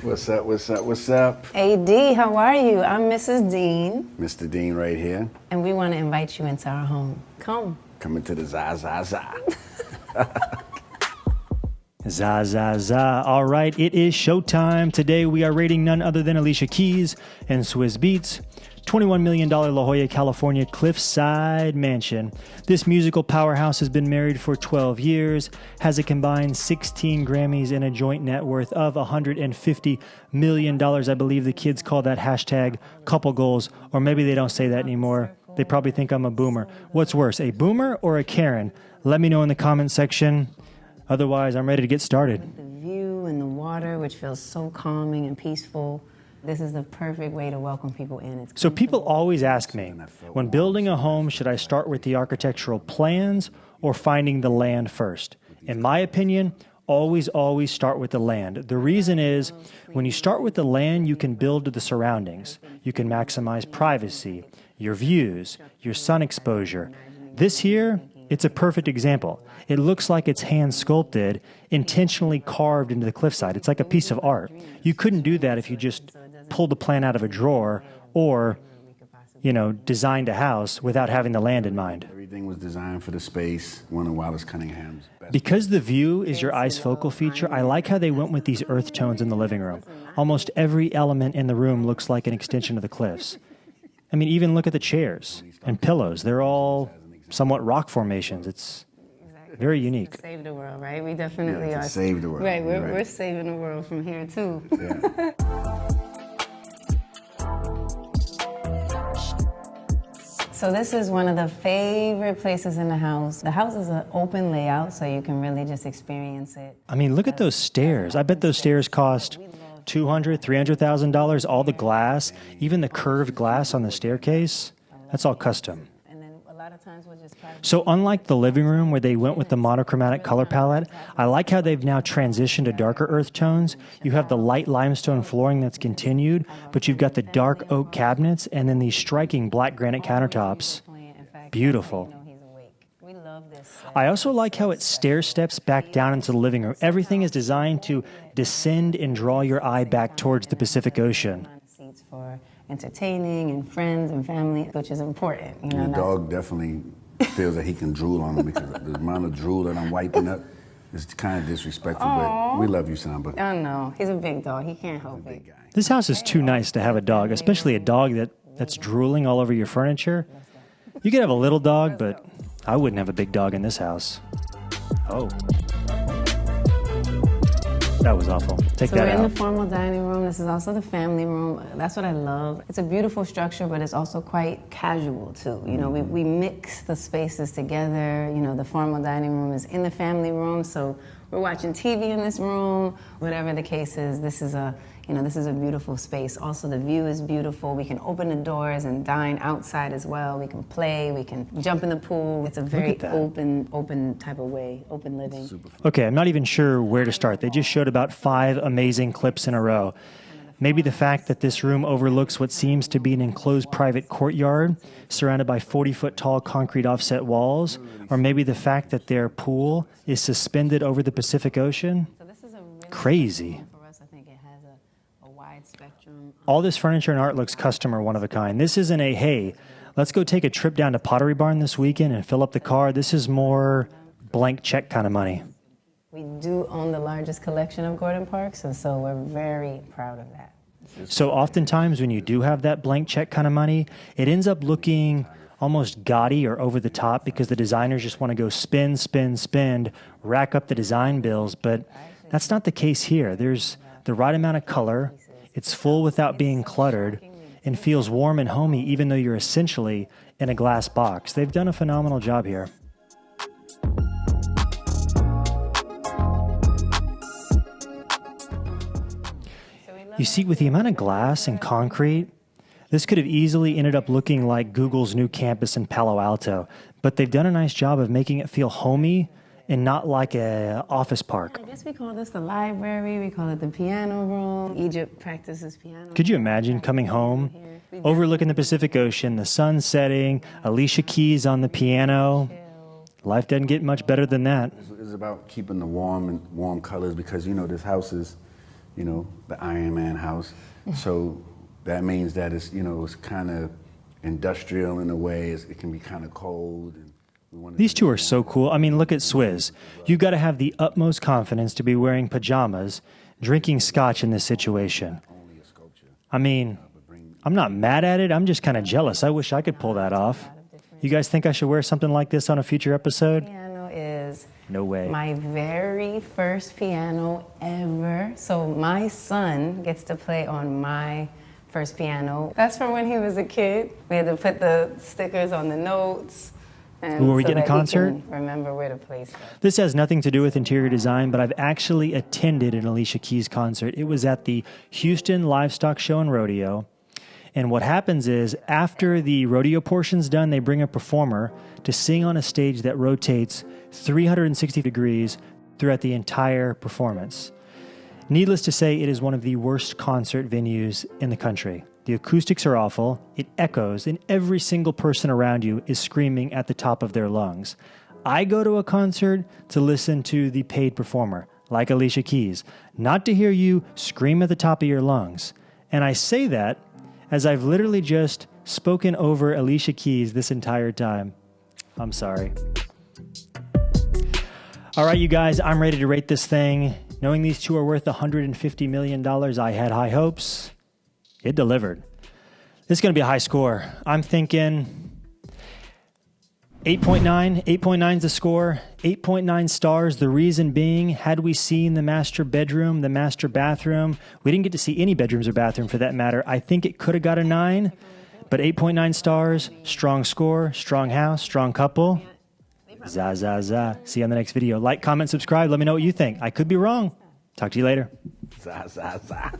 What's up, what's up, what's up? AD, how are you? I'm Mrs. Dean. Mr. Dean right here. And we want to invite you into our home. Come. Coming to the za, za, za. Za, za, za. All right, it is showtime. Today we are rating none other than Alicia Keys and Swizz Beatz' $21 million La Jolla, California Cliffside mansion. This musical powerhouse has been married for 12 years, has a combined 16 Grammys and a joint net worth of $150 million. I believe the kids call that hashtag couple goals, or maybe they don't say that anymore. They probably think I'm a boomer. What's worse, a boomer or a Karen? Let me know in the comment section. Otherwise, I'm ready to get started. The view and the water, which feels so calming and peaceful. This is the perfect way to welcome people in. So people always ask me, when building a home, should I start with the architectural plans or finding the land first? In my opinion, always start with the land. The reason is, when you start with the land, you can build to the surroundings. You can maximize privacy, your views, your sun exposure. This here, it's a perfect example. It looks like it's hand sculpted, intentionally carved into the cliffside. It's like a piece of art. You couldn't do that if you just pulled the plan out of a drawer or, designed a house without having the land in mind. Everything was designed for the space, one of Wallace Cunningham's best. Because the view is your eye's focal feature, I like how they went with these earth tones in the living room. Almost every element in the room looks like an extension of the cliffs. I mean, even look at the chairs and pillows. They're all somewhat rock formations. It's very unique. Save the world, right? We definitely are. Save the world. Right, we're saving the world from here, too. Yeah. So this is one of the favorite places in the house. The house is an open layout, so you can really just experience it. I mean, look at those stairs. I bet those stairs cost $200,000, $300,000. All the glass, even the curved glass on the staircase, that's all custom. So unlike the living room where they went with the monochromatic color palette, I like how they've now transitioned to darker earth tones. You have the light limestone flooring that's continued, but you've got the dark oak cabinets and then these striking black granite countertops. Beautiful. I also like how it stair steps back down into the living room. Everything is designed to descend and draw your eye back towards the Pacific Ocean. For entertaining and friends and family, which is important. The dog definitely feels that he can drool on him because the amount of drool that I'm wiping up is kind of disrespectful, but we love you, Samba. I know. He's a big dog. He can't help it. This house is too nice to have a dog, especially a dog that's drooling all over your furniture. You could have a little dog, but I wouldn't have a big dog in this house. Oh. That was awful. Take that out. So we're in the formal dining room. This is also the family room. That's what I love. It's a beautiful structure, but it's also quite casual, too. We mix the spaces together. The formal dining room is in the family room, so we're watching TV in this room. Whatever the case is, this is a beautiful space. Also, the view is beautiful. We can open the doors and dine outside as well. We can play. We can jump in the pool. It's a very open type of way, open living. Okay, I'm not even sure where to start. They just showed about 5 amazing clips in a row. Maybe the fact that this room overlooks what seems to be an enclosed private courtyard surrounded by 40-foot tall concrete offset walls, or maybe the fact that their pool is suspended over the Pacific Ocean. Crazy. All this furniture and art looks custom or one of a kind. This isn't a, hey, let's go take a trip down to Pottery Barn this weekend and fill up the car. This is more blank check kind of money. We do own the largest collection of Gordon Parks, and so we're very proud of that. So oftentimes when you do have that blank check kind of money, it ends up looking almost gaudy or over the top because the designers just want to go spend, rack up the design bills. But that's not the case here. There's the right amount of color. It's full without being cluttered and feels warm and homey even though you're essentially in a glass box. They've done a phenomenal job here. You see, with the amount of glass and concrete, this could have easily ended up looking like Google's new campus in Palo Alto, but they've done a nice job of making it feel homey and not like a office park. I guess we call this the library, we call it the piano room. Egypt practices piano. Could you imagine coming home, overlooking the Pacific Ocean, the sun setting, Alicia Keys on the piano? Life doesn't get much better than that. It's about keeping the warm colors because, this house is you know, the Iron Man house. So that means that it's, you know, it's kind of industrial in a way. It can be kind of cold. And these two are so cool. I mean, look at Swizz. You got to have the utmost confidence to be wearing pajamas, drinking scotch in this situation. I mean, I'm not mad at it. I'm just kind of jealous. I wish I could pull that off. You guys think I should wear something like this on a future episode? Piano is no way. My very first piano ever. So my son gets to play on my first piano. That's from when he was a kid. We had to put the stickers on the notes. And Were we so getting a that he concert? can remember where to place it. This has nothing to do with interior design, but I've actually attended an Alicia Keys concert. It was at the Houston Livestock Show and Rodeo. And what happens is, after the rodeo portion's done, they bring a performer to sing on a stage that rotates 360 degrees throughout the entire performance. Needless to say, it is one of the worst concert venues in the country. The acoustics are awful, it echoes, and every single person around you is screaming at the top of their lungs. I go to a concert to listen to the paid performer, like Alicia Keys, not to hear you scream at the top of your lungs. And I say that as I've literally just spoken over Alicia Keys this entire time. I'm sorry. All right, you guys, I'm ready to rate this thing. Knowing these two are worth $150 million, I had high hopes. It delivered. This is going to be a high score. I'm thinking 8.9. 8.9 is the score. 8.9 stars. The reason being, had we seen the master bedroom, the master bathroom, we didn't get to see any bedrooms or bathroom for that matter. I think it could have got a 9, but 8.9 stars, strong score, strong house, strong couple. Za, za, za. See you on the next video. Like, comment, subscribe. Let me know what you think. I could be wrong. Talk to you later. Za, za, za.